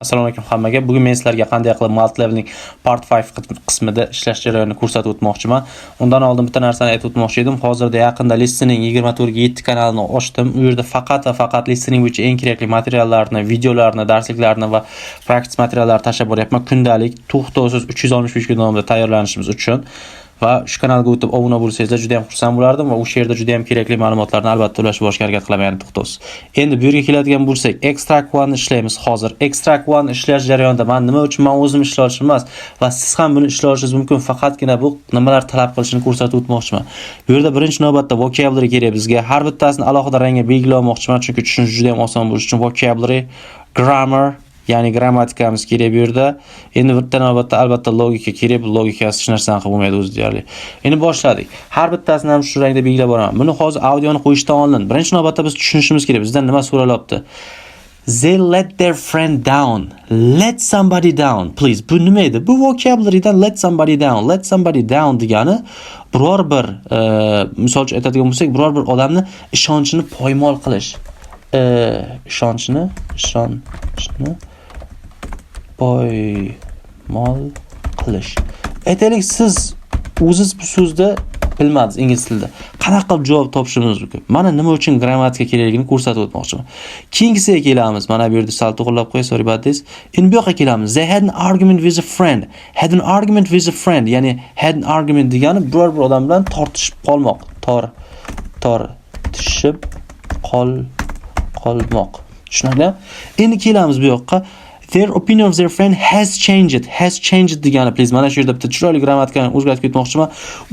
Assalomu alaykum hammaga. Bugun men sizlarga qanday qilib multi-leveling part 5 qismida ishlash jarayonini ko'rsatib o'tmoqchiman. Undan oldin bitta narsani aytib o'tmoqchi edim. Hozirda yaqinda listening 24 ga 7 kanalini ochdim. U yerda faqat va faqat listening bo'yicha eng kerakli materiallarni, videolarni, darsliklarni va praktik materiallarni tashlab boryapman. Kundalik to'xtovsiz 365 kun davomida tayyorlanishimiz uchun. Va shu kanalga o'tib obuna bo'lsangiz juda ham xursand bo'lardim va o'sha yerda juda ham kerakli ma'lumotlarni albatta ulashib borishga harakat qilaman, ya'ni to'xtovsiz. Endi bu yerga keladigan bo'lsak, Extract 1 ni ishlaymiz hozir. Extract 1 ishlash jarayonida nima uchun men o'zim ishlashim emas va siz ham buni ishlashingiz mumkin, faqatgina bu nimalar talab qilishini ko'rsatib o'tmoqchiman. Bu yerda birinchi navbatda vocabulary kerak bizga. Har bittasini alohida rangga belgilamoqchiman, chunki tushunish juda ham oson bo'lishi uchun vocabulary, grammar, ya'ni grammatikamiz kerak bu yerda. Endi bitta navbatda albatta logika kerak. Bu logikasiz hech narsani qilib bo'lmaydi o'zi deyarli. Endi boshladik. Har bittasini ham shu rangda belgilab boraman. Buni hozir audioni qo'yishdan oldin birinchi navbatda biz tushunishimiz kerak. Bizdan nima so'ralyapti? They let their friend down. Let somebody down. Please. Bu nima edi? Bu vocabularydan let somebody down. Let somebody down degani biror bir misol uchun aytadigan bo'lsak, biror bir odamni ishonchini poymol qilish. Ishonchni poymol qilish. Aytaylik, siz o'zingiz bu so'zni bilmadingiz ingliz tilida. Qanaqa qilib javob topishingiz mumkin? Mana nima uchun grammatika kerakligini ko'rsatib o'tmoqchiman. Keyingisiga kelamiz. Mana bu yerda sal to'g'rilab qo'y, sorry about this. Endi bu yoqqa kelamiz. They had an argument with a friend. Had an argument with a friend, ya'ni had an argument degani biror bir odam bilan tortishib qolmoq. Tortishib qolmoq. Tushunarli? Endi kelamiz bu yoqqa. Their opinion of their friend has changed. Has changed degani, please. Mana shu yerda bitta chiroyli grammatikani o'zgartirib ketmoqchiman.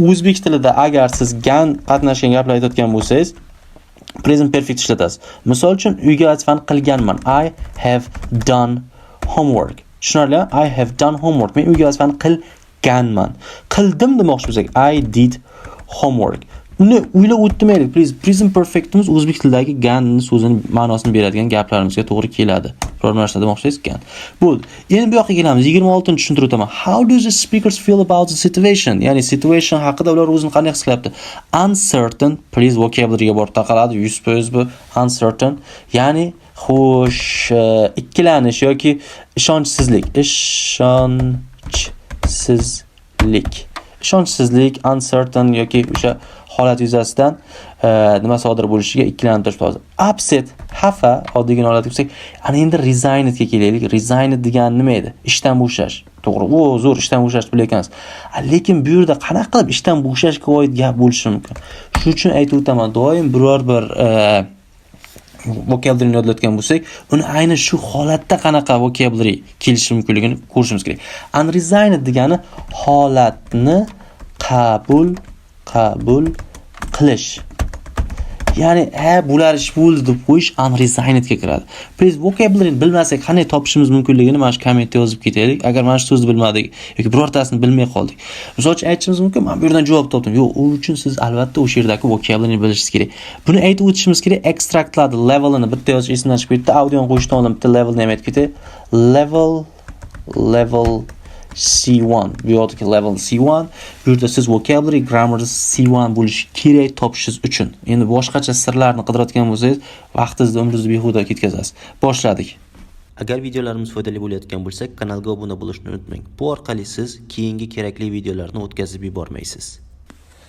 O'zbek tilida agar siz gan qatnashgan gaplar aytayotgan bo'lsangiz, present perfect ishlatasiz. Misol uchun, uyga vazifani qilganman. I have done homework. Tushunarli? I have done homework. Men uyga vazifani qilganman. Qildim demoqchi bo'lsak, I did homework. Uni o'ylab o'tmaylik, please. Present perfectimiz o'zbek tilidagi ganni so'zini ma'nosini beradigan gaplarimizga to'g'ri keladi. Biror narsa demoqchisiz ekan. Bo'ldi. Endi bu yoqqa kelamiz. 26-ni tushuntirib o'taman. How do the speakers feel about the situation? Ya'ni situation haqida ular o'zini qanday his qilyapti? Uncertain, please vocabularyga borib taqaladi. 100% bu uncertain. Ya'ni xo'sh, ikkilanish yoki ishonchsizlik. Ishonchsizlik, uncertain yoki o'sha holat yuzasidan nima sodir bo'lishiga ikkilanib hozir. Upset, xafa, oddiygina holat bo'lsak, ana endi resigned ga kelaylik. Resigned degani nima edi? Ishdan bo'shash. To'g'ri, u zo'r ishdan bo'shash bilayotgansiz. Lekin bu yerda qanaqa qilib ishdan bo'shashga oid gap bo'lishi mumkin? Shuning uchun aytib o'taman, doim biror bir vocabularyni yodlatgan bo'lsak, uni aynan shu holatda qanaqa vocabulary kelishi mumkinligini ko'rishimiz kerak. Unresigned degani holatni qabul qilish. Ya'ni bular ish bo'ldi deb qo'yish unresigned ga kiradi. Please vocabularyni bilmasak qanday topishimiz mumkinligini mana shu kommentda yozib ketaylik. Agar mana shu so'zni bilmadik yoki birortasini bilmay qoldik. Misol uchun aytishimiz mumkin, men bu yerdan javob topdim. Yo'q, u uchun siz albatta o'sha yerdagi vocabularyni bilishingiz kerak. Buni aytib o'tishimiz kerak. Extractlarni levelini bitta yozish esimdan chiqib ketdi. Audioni qo'yishdan oldin bitta levelni ham aytib ketay. Level C1. Bu yoqdagi level C1. Bu yerda siz vocabulary, grammar C1 bo'lishi kerak topishingiz uchun. Endi boshqacha sirlarni qidirayotgan bo'lsangiz, vaqtingizni, umringizni behuda ketkazasiz. Boshladik. Agar videolarimiz foydali bo'layotgan bo'lsa, kanalga obuna bo'lishni unutmang. Bu orqali siz keyingi kerakli videolarni o'tkazib yubormaysiz.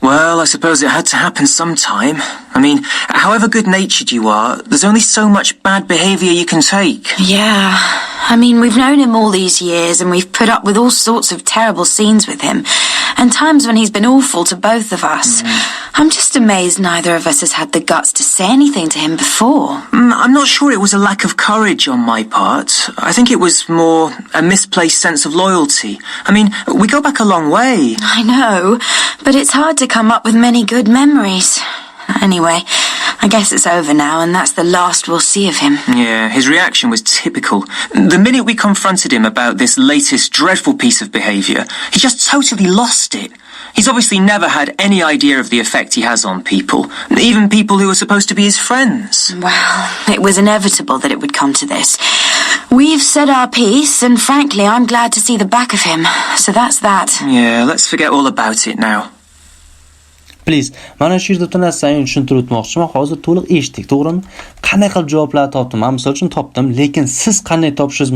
Well, I suppose it had to happen sometime. I mean, however good-natured you are, there's only so much bad behaviour you can take. Yeah. I mean, we've known him all these years and we've put up with all sorts of terrible scenes with him. And times when he's been awful to both of us. I'm just amazed neither of us has had the guts to say anything to him before. I'm not sure it was a lack of courage on my part. I think it was more a misplaced sense of loyalty. I mean, we go back a long way. I know, but it's hard to come up with many good memories. Anyway, I guess it's over now and that's the last we'll see of him. Yeah, his reaction was typical. The minute we confronted him about this latest dreadful piece of behaviour, he just totally lost it. He's obviously never had any idea of the effect he has on people, even people who are supposed to be his friends. Well, it was inevitable that it would come to this. We've said our piece, and frankly, I'm glad to see the back of him. So that's that. Yeah, let's forget all about it now. Please. Mana shu yerda tunarsang tushuntirib o'tmoqchiman. Hozir to'liq eshitdik, to'g'rimi? Qanday qilib javoblar topdim? Men misol uchun topdim, lekin siz qanday topishingiz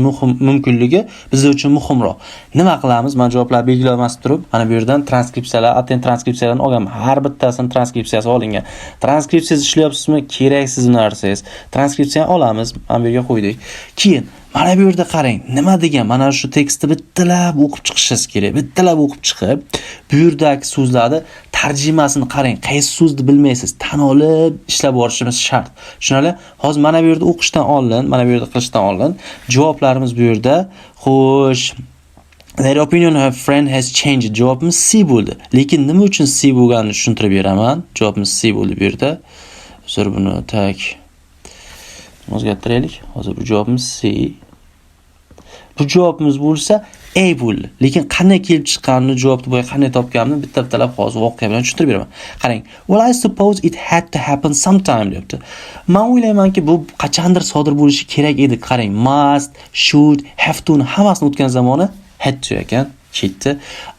mumkinligi bizlar uchun muhimroq. Nima qilamiz? Men javoblar belgilamasdan turib, mana bu yerdan transkripsiyalar, atent transkripsiyalarni olganman. Har bittasini transkripsiyasi olingan. Transkripsiyasiz ishlayapsizmi? Keraksiz narsangiz. Transkripsiyani olamiz, mana bu yerga qo'ydik. Keyin mana bu yerda qarang, nima degan? Mana shu tekstni bittalab o'qib chiqishingiz kerak. Bittalab o'qib chiqib, bu yerdagi so'zlarni tarjimasini qarang. Qaysi so'zni bilmaysiz, tan olib ishlab borishimiz shart. Tushunali? Hozir mana bu yerda o'qishdan oldin, mana bu yerda qilishdan oldin javoblarimiz bu yerda. Xo'sh, their opinion of her friend has changed. Javobimiz C bo'ldi. Lekin nima uchun C bo'lganini tushuntirib beraman. Javobimiz C bo'ldi bu yerda. Hozir buni tak o'zgartiraylik. Hozir bu javobimiz C. Bu javobimiz bo'lsa A bo'ldi. Lekin qanday kelib chiqqanini, javobni bo'yi qanday topganimni bitta-bittalab hozir voqea bilan tushuntirib beraman. Qarang. Well, I suppose it had to happen sometime debdi. Men o'ylaymanki, bu qachondir sodir bo'lishi kerak edi. Qarang, must, should, have to ni hammasini o'tgan zamoni had to ekan. Ketdi.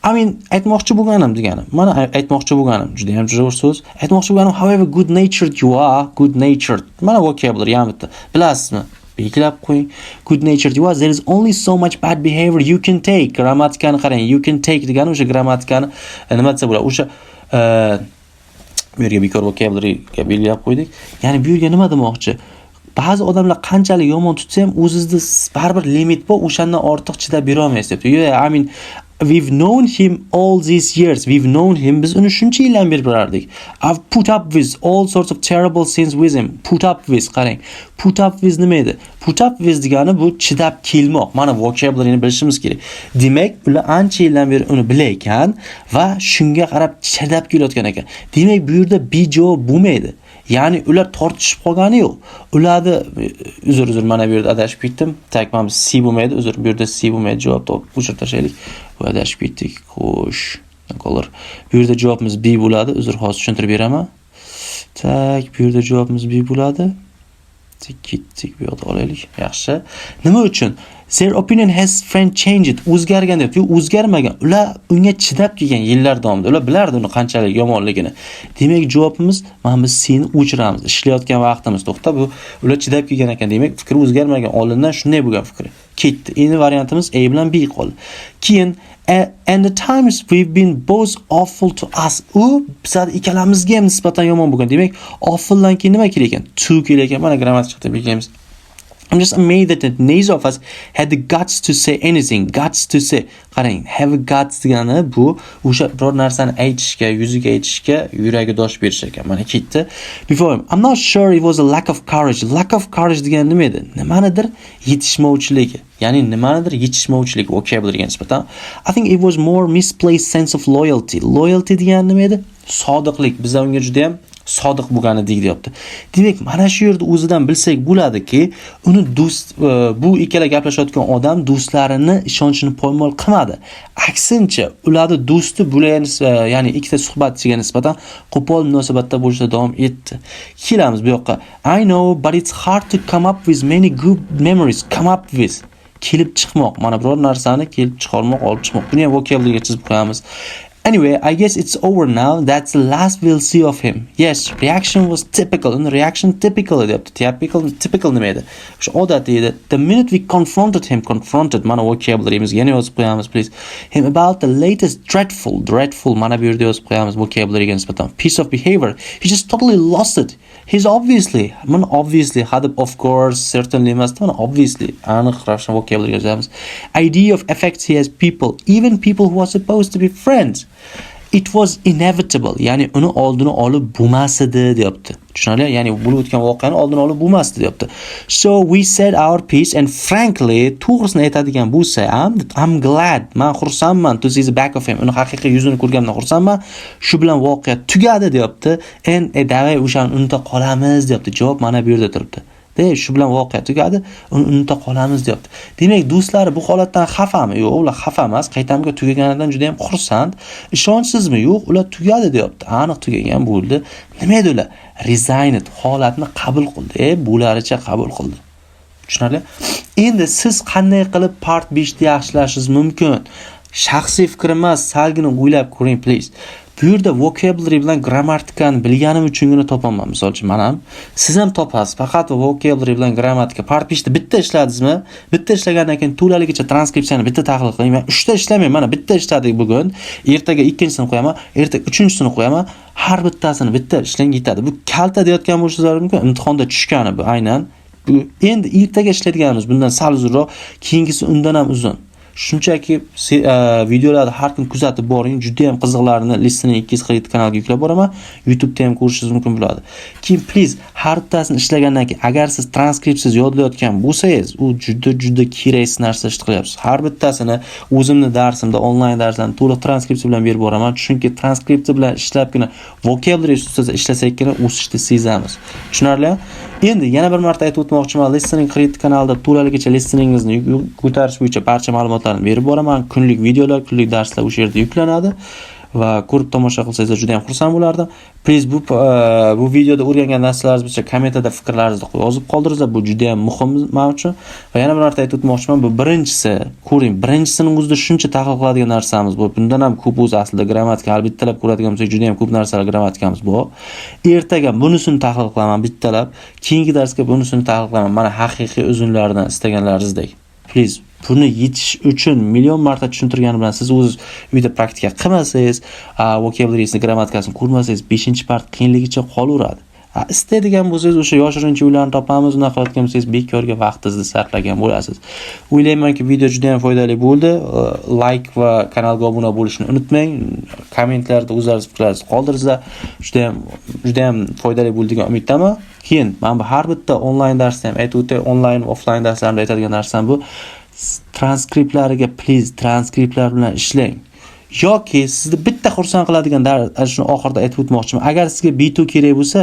I mean, aytmoqchi bo'lganim deganim. Mana aytmoqchi bo'lganim juda ham zo'r so'z. Aytmoqchi bo'lganim, however good natured you are, good natured. Mana vocabulary ham bitta. Bilasizmi? Belgilab qo'ying. Good natured you are, there is only so much bad behavior you can take. Grammatikani qarang. You can take degani o'sha grammatikani nima desa bo'ladi? O'sha bu yerga bekor vocabulary ga belgilab qo'ydik. Ya'ni bu yerga nima demoqchi? Ba'zi odamlar qanchalik yomon tutsa ham o'zingizda baribir limit bor, o'shandan ortiq chidab bera olmaysiz deb. Yeah, I mean, we've known him all these years. We've known him. Biz uni shuncha yildan beri bilardik. I've put up with all sorts of terrible things with him. Put up with, qarang. Put up with nima edi? Put up with degani bu chidab kelmoq. Mana vocabularyni bilishimiz kerak. Demak, ular ancha yildan beri uni bilar ekan va shunga qarab chidab kelayotgan ekan. Demak, bu yerda bejavob bo'lmaydi. Ya'ni ular tortishib qolgani yo'q. Ularni uzr mana bu yerda adashib ketdim. Tak, mana C bo'lmaydi. Uzr, bu yerda C bo'lmaydi. Javobni o'chirib tashlaylik. Bu adashib ketdik. Xo'sh, qolur. Bu yerda javobimiz B bo'ladi. Uzr, hozir tushuntirib beraman. Tak, bu yerda javobimiz B bo'ladi. Ketdik, bu yoqda olaylik. Yaxshi. Nima uchun? Their opinion has friend changed. O'zgargan deb. Yo'q, o'zgarmagan. Ular unga chidab kelgan yillar davomida. Ular bilardi uni qanchalik yomonligini. Demak, javobimiz mana biz seni o'chiramiz. Ishlayotgan vaqtimiz to'xta, bu ular chidab kelgan ekan. Demak, fikr o'zgarmagan. Oldindan shunday bo'lgan fikr. Ketdi. Endi variantimiz A bilan B qoldi. Keyin and the times we've been both awful to us. U bizlar ikkalamizga ham nisbatan yomon bo'lgan. Demak, awfuldan keyin nima kerak ekan? To kerak ekan. Mana grammatik chiqdi bilganmiz. I'm just amazed that neither of us had the guts to say anything. Guts to say. Qarang, have guts degani bu o'sha biror narsani aytishga, yuziga aytishga yuragi dosh berish ekan. Mana ketdi. Before him, I'm not sure it was a lack of courage. Lack of courage degani nima edi? Nimanidir yetishmovchiligi. Ya'ni nimanidir yetishmovchilik vocabularyga nisbatan. I think it was more misplaced sense of loyalty. Loyalty degani nima edi? Sodiqlik. Biz unga juda ham sodiq bo'lganidek deyapti. Demak, mana shu yerda o'zidan bilsak bo'ladiki, uni do'st bu ikkala gaplashayotgan odam do'stlarini ishonchini poymol qilmadi. Aksincha, ularni do'sti bo'lgan, ya'ni ikkita suhbatchiga nisbatan qo'pol munosabatda bo'lishda davom etdi. Kelamiz bu yoqqa. I know, but it's hard to come up with many good memories. Come up with kelib chiqmoq. Mana biror narsani kelib chiqarmoq, olib chiqmoq. Buni ham vocabularyga chizib qo'yamiz. Anyway, I guess it's over now. That's the last we'll see of him. Yes, reaction was typical. And reaction typical deyapti. Typical nima edi? O'sha odatiy edi. The minute we confronted him, mana vocabulary'imizga yana yozib qo'yamiz, please. Him about the latest dreadful mana bu yerda yozib qo'yamiz vocabulary'ga nisbatan. Piece of behavior. He just totally lost it. He's obviously, hadib of course, certainly emas, obviously, aniq ravishda vocabulary yozamiz. Idea of effects he has people, even people who are supposed to be friends. It was inevitable. Ya'ni uni oldini olib bo'lmas edi, deyapti. Tushunarli? Ya'ni bo'lib o'tgan voqeani oldini olib bo'lmasdi, deyapti. So we said our piece and frankly, to'g'risini aytadigan bo'lsa, I'm glad, men xursandman to see the back of him. Uni haqiqiy yuzini ko'rganimdan xursandman. Shu bilan voqea tugadi, deyapti. And davay o'shani unutib qolamiz, deyapti. Javob mana bu yerda turibdi. Shu bilan voqea tugadi, uni unutib qolamiz, deyapti. Demak, do'stlari bu holatdan xafami? Yo'q, ular xafa emas. Qaytamga tugaganidan juda ham xursand. Ishonchsizmi? Yo'q, ular tugadi, deyapti. Aniq tugagan bo'ldi. Nima edi ular? Resigned, holatni qabul qildi. Bo'laricha qabul qildi. Tushunarli? Endi siz qanday qilib part 5 ni yaxshilashingiz mumkin? Shaxsiy fikr emas, salgina o'ylab ko'ring, please. Bu Bu yerda vocabulary bilan grammatikani bilganim uchungina topaman. Misol uchun men ham, siz ham topasiz. Faqat vocabulary bilan grammatika. Part 5 da bitta ishladingizmi? Bitta ishlagandan keyin to'laligicha transkripsiyani bitta tahlil qiling. Men 3 ta ishlamayman. Mana bitta ishladik bugun. Ertaga ikkinchisini qo'yaman, ertaga uchinchisini qo'yaman. Har bittasini bitta ishlang yetadi. Bu kalta deyotgan bo'lishingiz mumkin. Imtihonda tushgani bu aynan. Bu endi ertaga ishlaydiganimiz bundan sal uzunroq, keyingisi undan ham uzun. Shunchaki videolarni har kun kuzatib boring. Juda ham qiziqlarini Listening 2 kanaliga yuklab boraman. YouTube'da ham ko'rishingiz mumkin bo'ladi. Keyin please har bittasini ishlagandan keyin agar siz transkripsiz yodlayotgan bo'lsangiz, u juda keraksiz narsa qilyapsiz. Har bittasini o'zimni darsimda, onlayn darslarni to'liq transkripsiya bilan berib boraman. Chunki transkripsiya bilan ishlabgina vocabulary ustida ishlasakkina o'sishni sezamiz. Tushunarli? Endi yana bir marta aytib o'tmoqchiman, Listening kanalida to'laligicha listeningizni ko'tarish bo'yicha barcha ma'lumotlarni berib boraman. Kunlik videolar, kunlik darslar o'sha yerda yuklanadi va ko'rib tomosha qilsangiz juda ham xursand bo'lardim. Please bu videoda o'rgangan narsalaringiz bo'yicha kommentada fikrlaringizni yozib qoldiringlar. Bu juda ham muhim men uchun. Va yana bir marta aytib o'tmoqchiman, bu birinchisi. Ko'ring, birinchisining o'zida shuncha tahlil qiladigan narsamiz bor. Bundan ham ko'p o'zi aslida grammatika bittalab ko'radigan bo'lsak, juda ham ko'p narsalar grammatikamiz bor. Ertaga bunisini tahlil qilaman bittalab, keyingi darsga bunisini tahlil qilaman. Mana haqiqiy uzunlardan istaganlaringizdek. Please buni yetish uchun million marta tushuntirganim bilan siz o'zingiz uyda praktika qilmasangiz, vocabulary'ni, grammatikasini ko'rmasangiz 5-part qiyinligicha qolaveradi. Istaydigan bo'lsangiz o'sha yoshirincha uylarni topamiz, unaqa qilayotgan bo'lsangiz bekorga vaqtingizni sarflagan bo'lasiz. O'ylaymanki video juda ham foydali bo'ldi. Like va kanalga obuna bo'lishni unutmang. Kommentlarda o'zlaringiz fikrlaringizni qoldiringlar. Juda ham foydali bo'ldi degan umiddaman. Keyin men bu har bitta onlayn darsda ham aytib o'tay, onlayn offlayn darslarimda aytadigan narsam bu. Transkriptlariga please transkriptlar bilan ishlang. Yoki sizni bitta xursand qiladigan shuni oxirida aytib o'tmoqchiman. Agar sizga B2 kerak bo'lsa,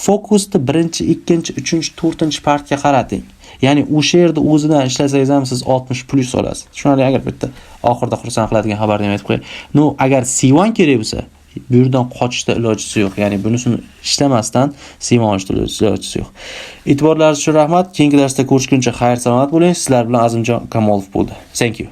fokusni 1, 2, 3, 4 partga qarating. Ya'ni o'sha yerda o'zidan ishlasangiz ham siz 60+ olasiz. Shunday agar bitta oxirida xursand qiladigan xabarni aytib qo'yay. Agar C1 kerak bo'lsa, bu yerdan qochishda ilojisi yo'q. Ya'ni bunisini ishlamasdan C1 olishda ilojisi yo'q. E'tiborlaringiz uchun rahmat. Keyingi darsda ko'rishguncha xayr salomat bo'ling. Sizlar bilan Azimjon Kamolov bo'ldi. Thank you.